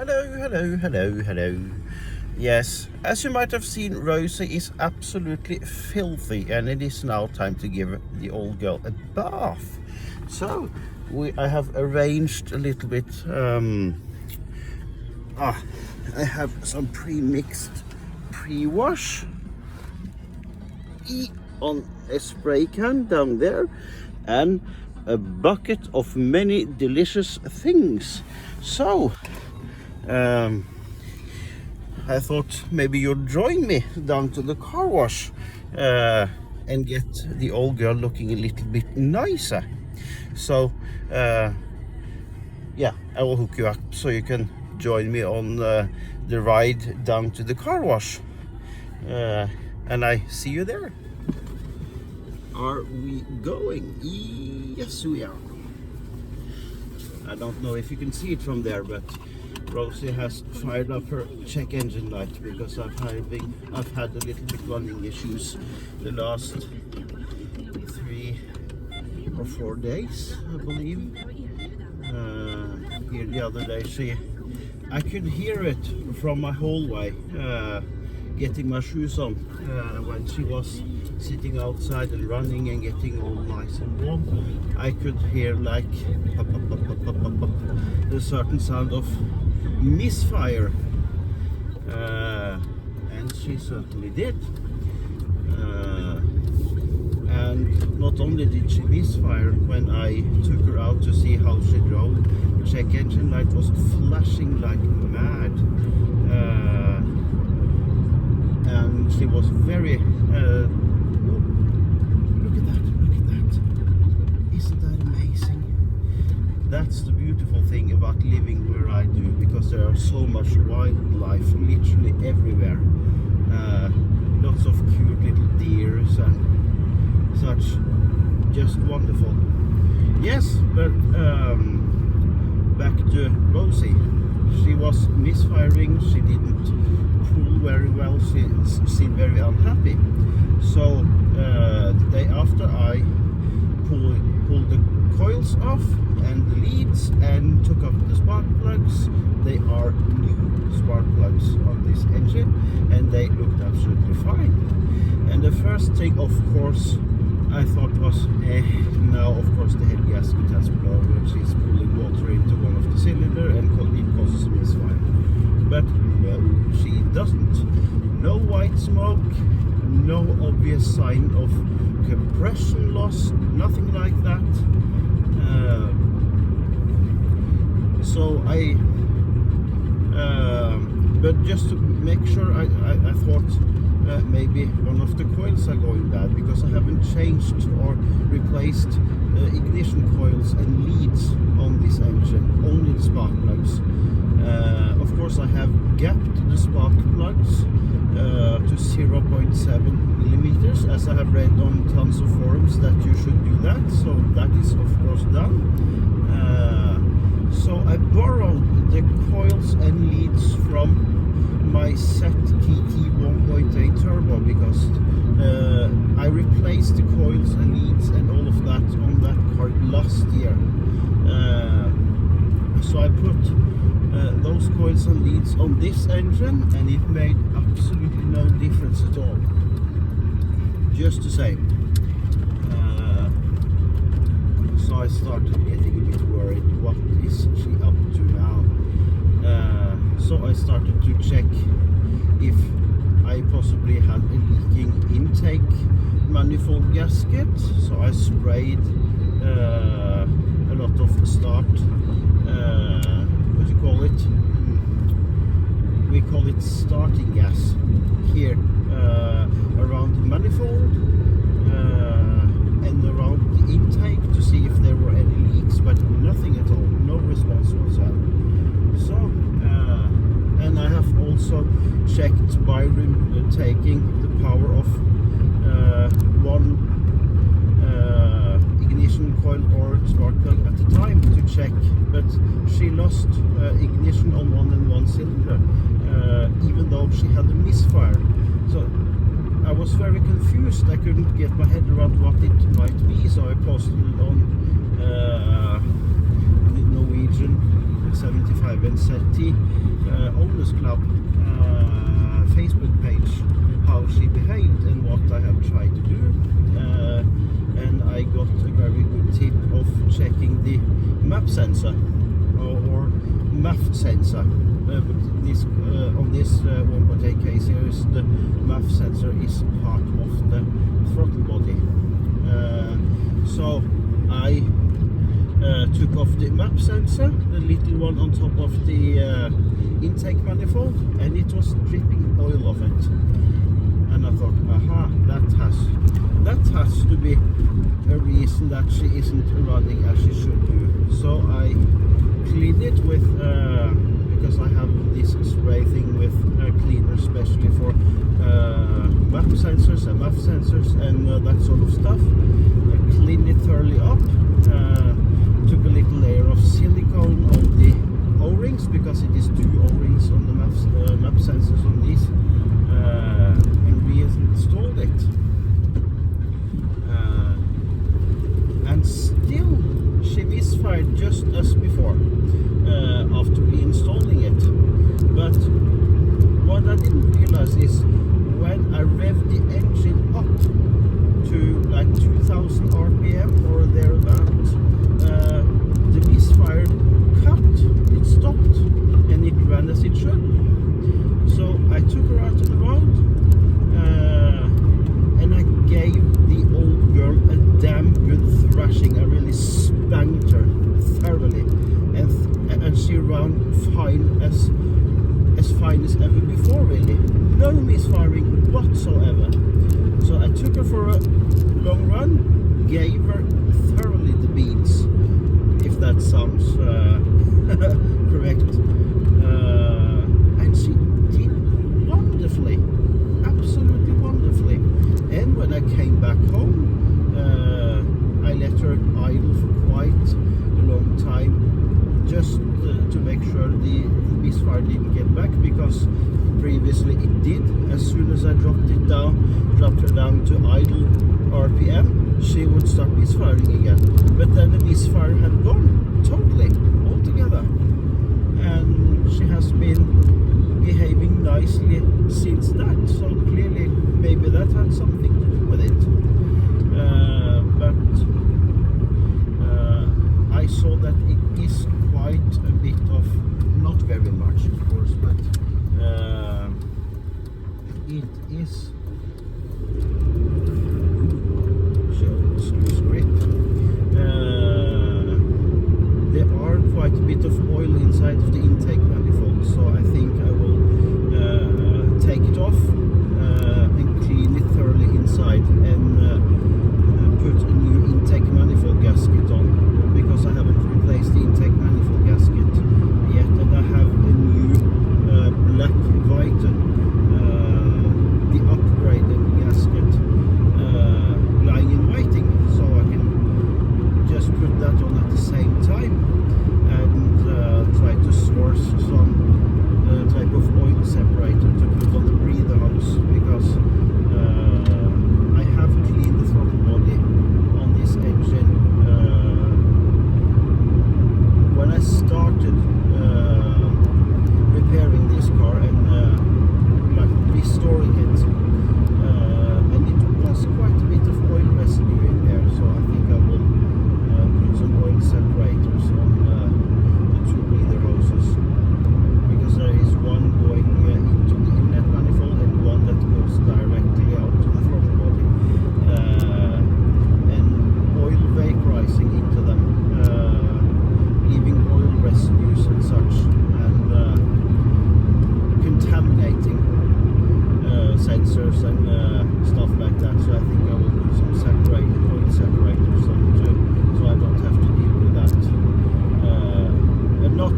Hello. Yes, as you might have seen, Rosie is absolutely filthy, and it is now time to give the old girl a bath. So, I have arranged a little bit. I have some pre-mixed pre-wash on a spray can down there, and a bucket of many delicious things. So, I thought maybe you'd join me down to the car wash and get the old girl looking a little bit nicer. So, yeah, I will hook you up so you can join me on the ride down to the car wash. And I see you there. Are we going? Yes, we are. I don't know if you can see it from there, but Rosie has fired up her check engine light because I've had a little bit running issues the last 3 or 4 days, I believe. Here the other day, I could hear it from my hallway, getting my shoes on, when she was sitting outside and running and getting all nice and warm. I could hear like pop, pop, pop, pop, pop, pop, pop, a certain sound of misfire, and she certainly did. And not only did she misfire, when I took her out to see how she drove, the check engine light was flashing like mad, and she was very look at that, isn't that amazing? That's the beautiful thing about living where I do, because there are so much wildlife literally everywhere. Lots of cute little deers and such, just wonderful. Yes, but back to Rosie. She was misfiring, she didn't pull very well, she seemed very unhappy. So the day after, I pulled the coils off and the leads and took off the spark plugs. They are new spark plugs on this engine, and they looked absolutely fine. And the first thing, of course, I thought was, now of course the head gasket has blown and she's pulling water into one of the cylinder and it causes a misfire. But no, she doesn't. No white smoke, no obvious sign of compression loss, nothing like that. So but just to make sure, I thought maybe one of the coils are going bad, because I haven't changed or replaced ignition coils and leads on this engine, only the spark plugs. Of course, I have gapped the spark plugs to 0.7 millimeters, as I have read on tons of forums that you should do that, so that is of course done. So I borrowed the coils and leads from my set TT 1.8 turbo, because I replaced the coils and leads and all of that on that car last year. So I put those coils and leads on this engine, and it made absolutely no difference at all. Just the same. So I started getting a bit worried. What is she up to now? So I started to check if I possibly had a leaking intake manifold gasket. So I sprayed a lot of start, what do you call it? We call it starting gas here, around the manifold and around the intake, to see if there were any leaks, but nothing at all, no response whatsoever. So, and I have also checked by taking the power off one ignition coil or spark plug at a time to check, but she lost ignition on one cylinder, even though she had a misfire. So I was very confused. I couldn't get my head around what it might be, so I posted it on the Norwegian 75 and Settee Owners Club Facebook page how she behaved and what I have tried to do, and I got a very good tip of checking the map sensor or MAF sensor. This on this 1.8K series, the MAF sensor is part of the throttle body. So I took off the map sensor, the little one on top of the intake manifold, and it was dripping oil off it. And I thought, aha, that has to be a reason that she isn't running as she should do. So I cleaned it with, because I have this spray thing with cleaner especially for map sensors and MAF sensors and that sort of stuff. I cleaned it thoroughly up, took a little layer of silicone on the O-rings, because it is 2 O-rings on the map sensors on these, and reinstalled it. And still she misfired just as before after reinstalling it. But what I didn't realize is when I revved the engine up to like 2000 RPM or thereabout, the misfire cut, it stopped, and it ran as it should. So I took her out on the road, and I gave the old girl a damn good thrashing. I really spanked her thoroughly, and she ran fine as fine as ever before, really. No misfiring whatsoever. So I took her for a long run, gave her thoroughly the beans, if that sounds correct. And she did wonderfully, absolutely wonderfully. And when I came back home, I let her idle for quite a long time, just to make sure the misfire didn't get back, because previously it did. As soon as I dropped her down to idle RPM, she would start misfiring again. But then the misfire had gone totally, altogether, and she has been behaving nicely since that. So clearly, maybe that had something to do with it. But I saw that it is quite a bit of, not very much of course, but it is loose grip. There are quite a bit of oil inside of the intake manifold, so I think I will take it off and clean it thoroughly inside, and put a new intake manifold gasket on, because I haven't replaced the intake manifold gasket yet, and I have a new black Viton, the upgraded gasket, lying in waiting, so I can just put that on at the same time and try to source some type of oil separator to put on the breather hose, because I have cleaned the throttle body on this engine when I started repairing this car and like restoring it, and it was quite a bit of oil residue in there, so I think I will put some oil separators on the 2 breather hoses, because there is one going into the inlet manifold and one that goes directly out to the throttle body, and oil vaporizing into them, leaving oil residues and such, and contaminating sensors and stuff like that. So I think I will put some oil separators on too, so I don't have to deal with that, and not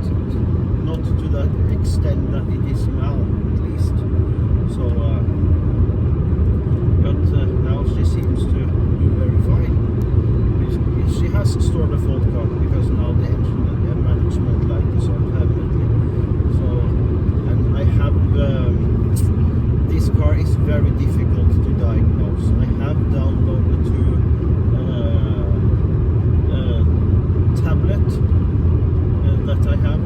to that extent that it is now, at least. So but now she seems to do very fine. She has stored a fault code, because now the engine management light is on permanently. So, and I have this car is very difficult to diagnose. I have downloaded to tablet that I have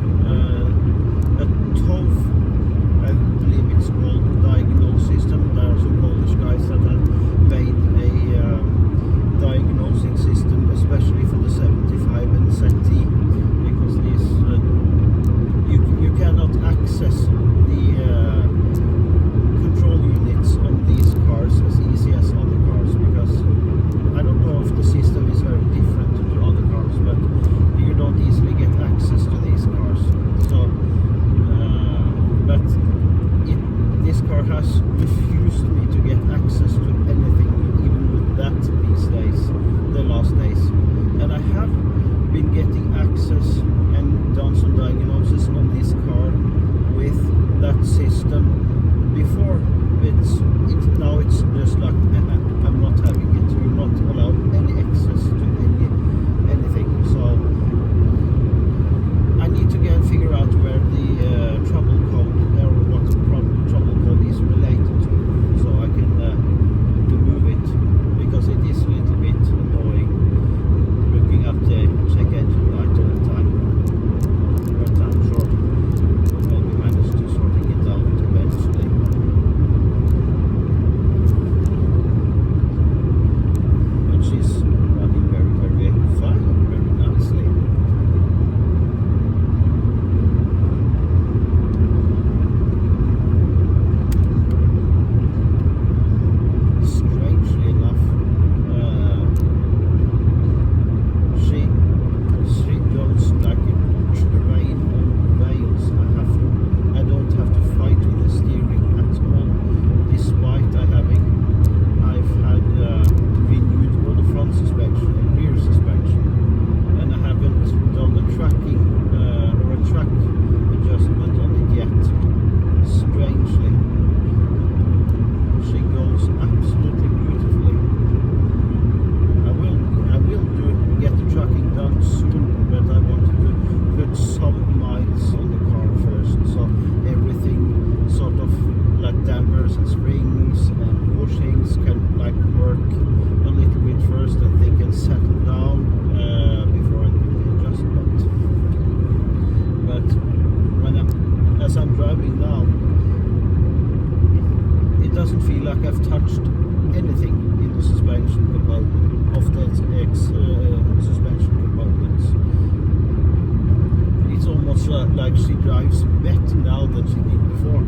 drives better now than she did before.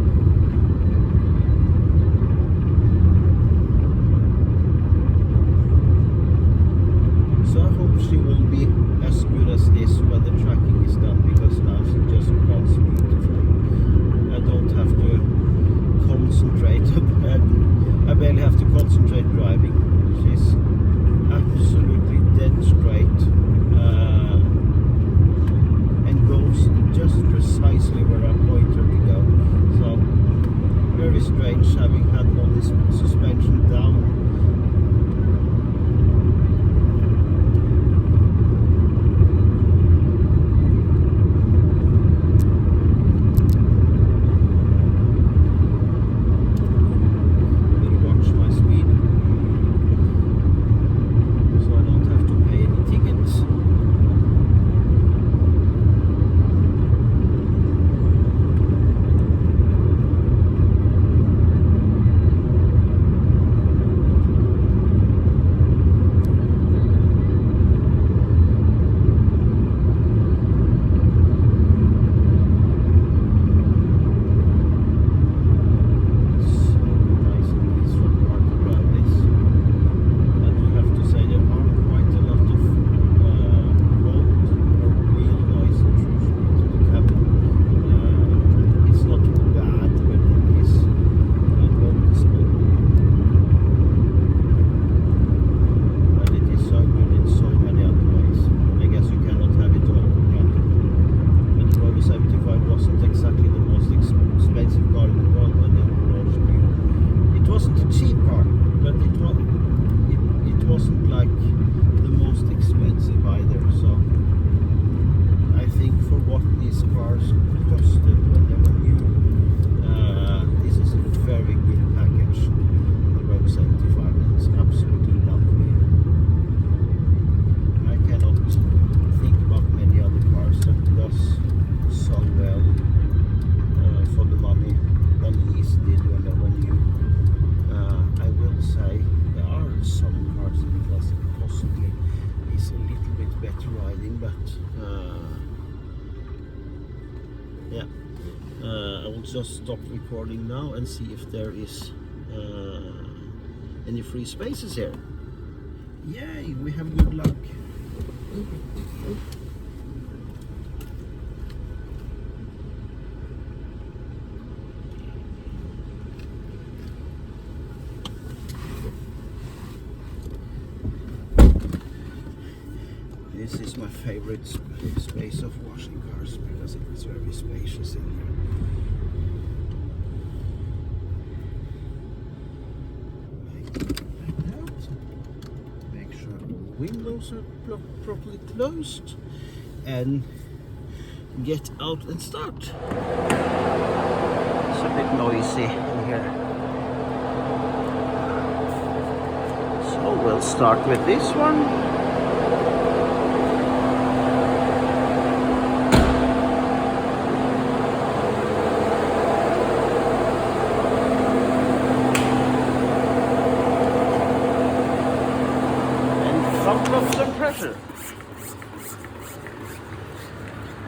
So I hope she will be as good as this when the tracking is done, because now she just runs beautifully. I don't have to concentrate. I barely have to concentrate driving. She's absolutely dead straight and goes just precisely where I point her to go. So very strange having had all this suspension down. I will just stop recording now and see if there is any free spaces here. Yay, we have good luck. This is my favorite space of washing cars because it is very spacious in here. Like that. Make sure all windows are properly closed and get out and start. It's a bit noisy in here. So we'll start with this one. Of some pressure,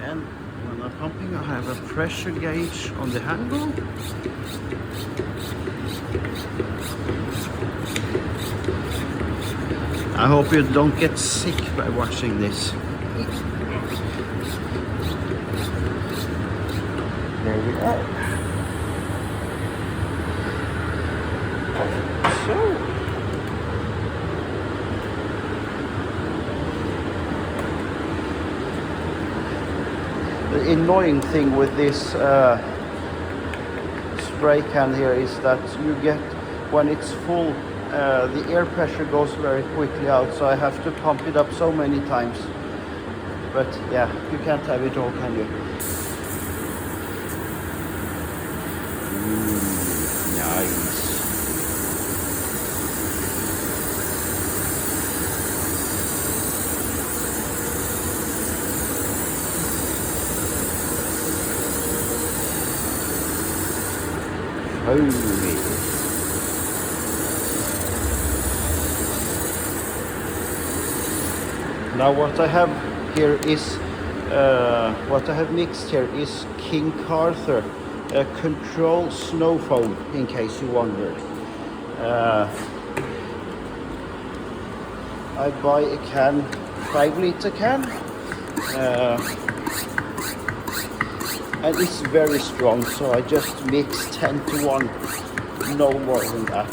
and when I'm pumping I have a pressure gauge on the handle. I hope you don't get sick by watching this. There we are. So the annoying thing with this spray can here is that you get, when it's full, the air pressure goes very quickly out, so I have to pump it up so many times. But yeah, you can't have it all, can you? Nice. Holy. Now what I have here is What I have mixed here is King Arthur control snow foam, in case you wondered. I buy a can, 5-liter can, and it's very strong, so I just mix 10 to 1, no more than that,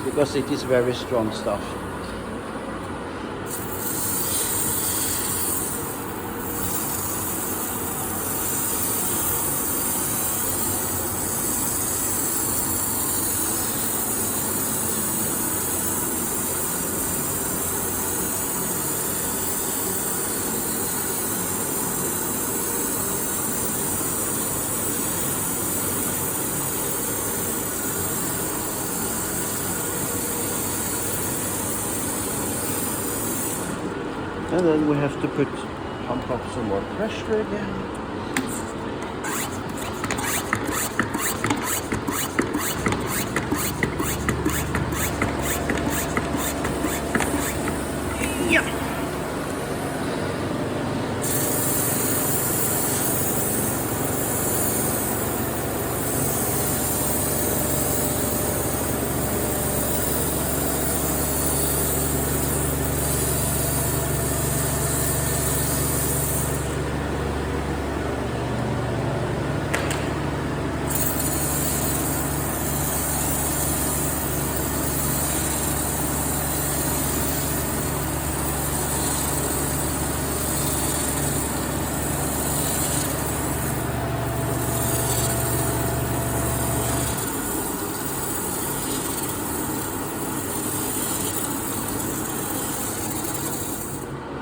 because it is very strong stuff. And then we have to pump up some more pressure again. Yeah.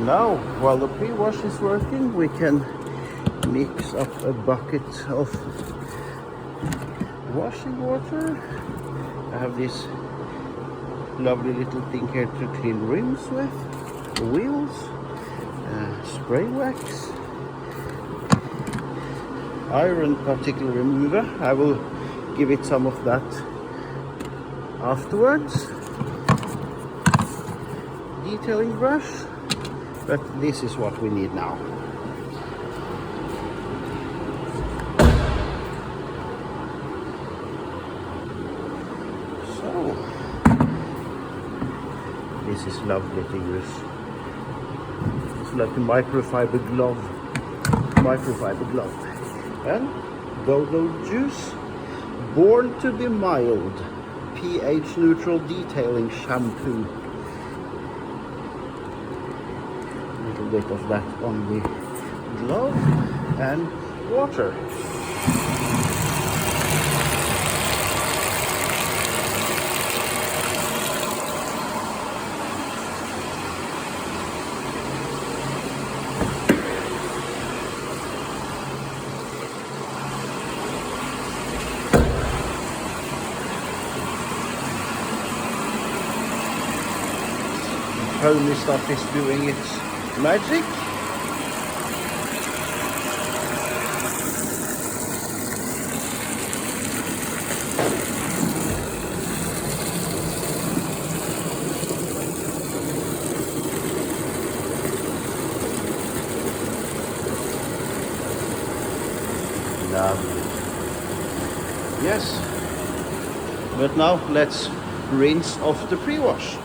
Now, while the pre-wash is working, we can mix up a bucket of washing water. I have this lovely little thing here to clean rims with, the wheels, spray wax, iron particle remover. I will give it some of that afterwards. Detailing brush. But this is what we need now. So, this is lovely to use. It's like a microfiber glove. And Dodo Juice, Born to be Mild, pH neutral detailing shampoo. Bit of that on the glove and water. Homey stuff is doing its magic. Lovely. Yes. But now let's rinse off the pre-wash.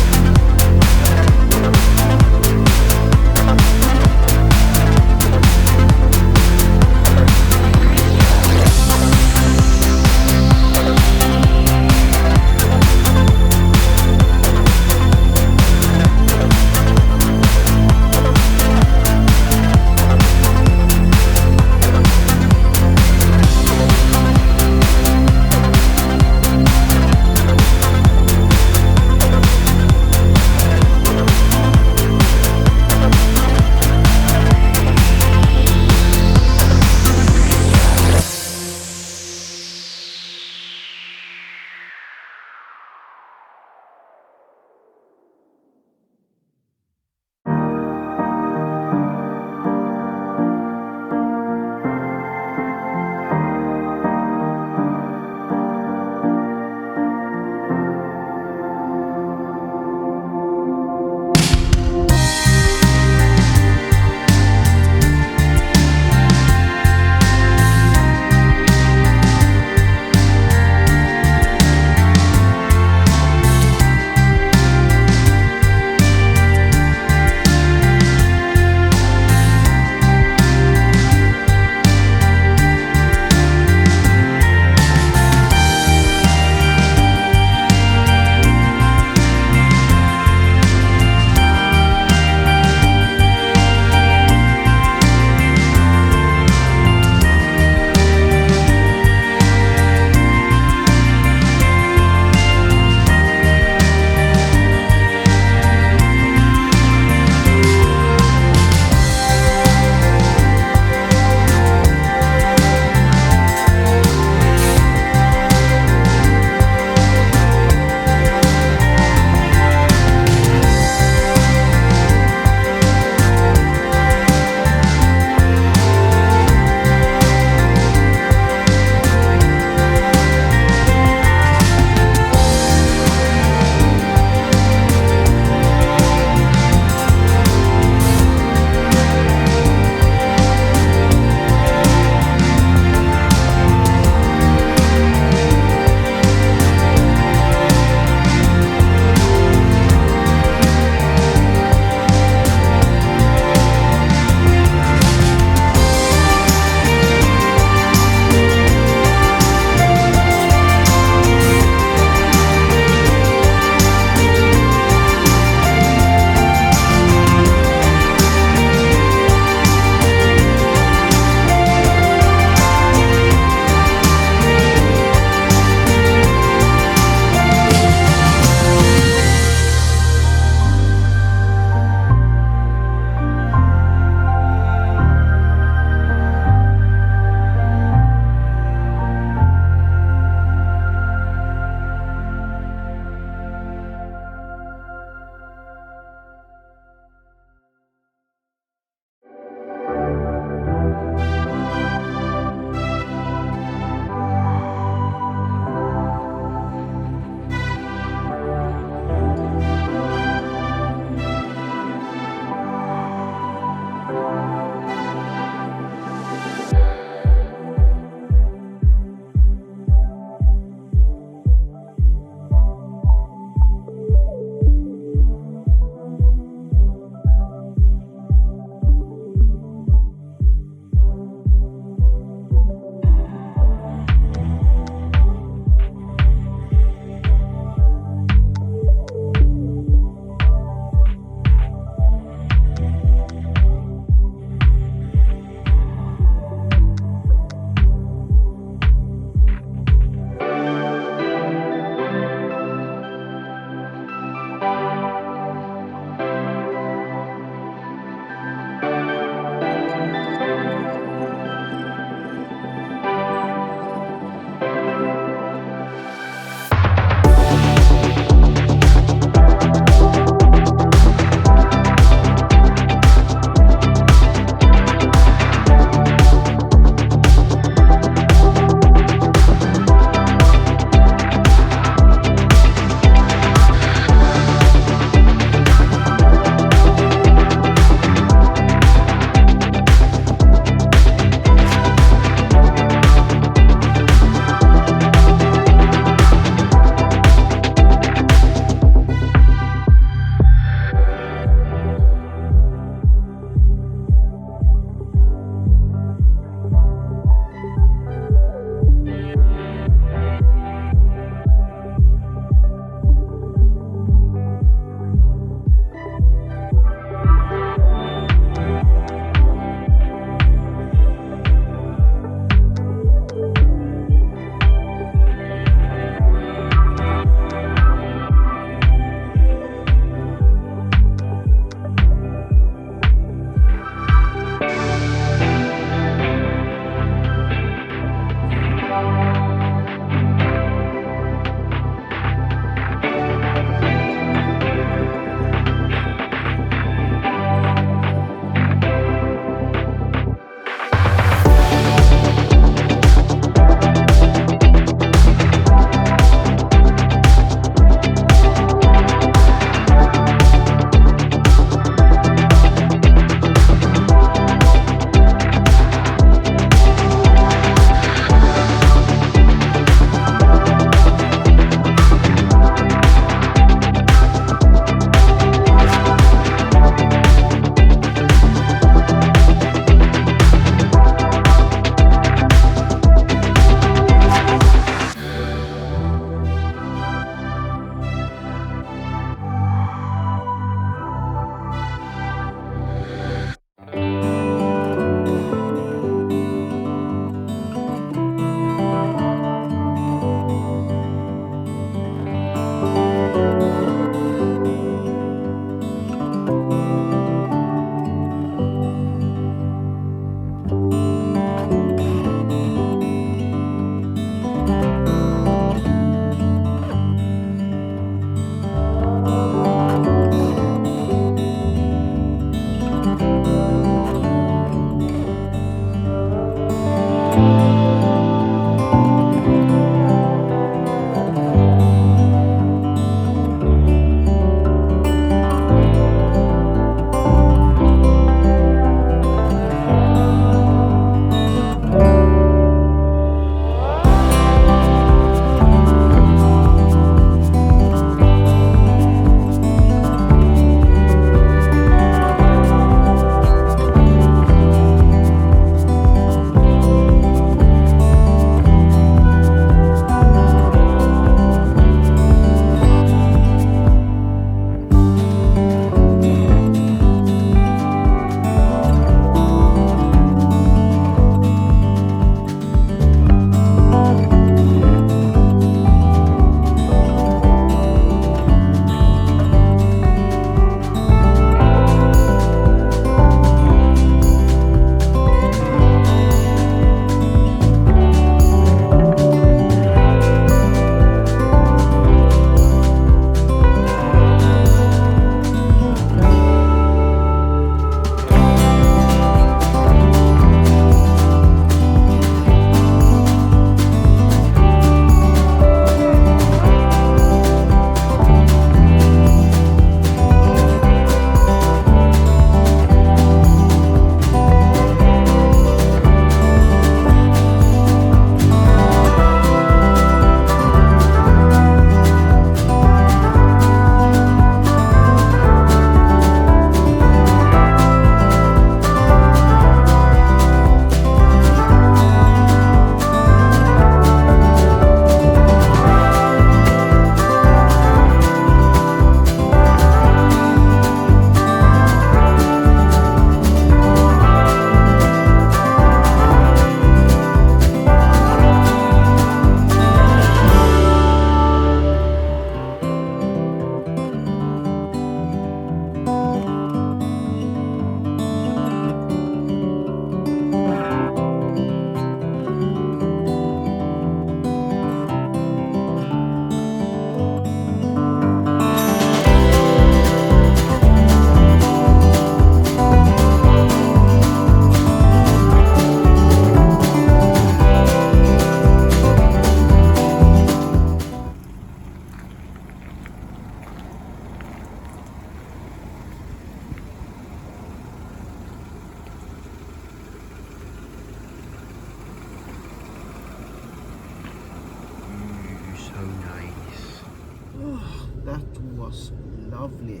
was lovely.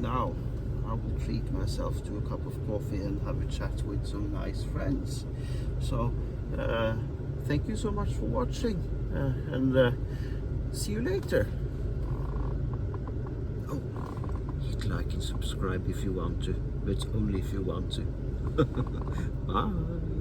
Now I will treat myself to a cup of coffee and have a chat with some nice friends. So thank you so much for watching, and see you later. Oh, hit like and subscribe if you want to, but only if you want to. Bye.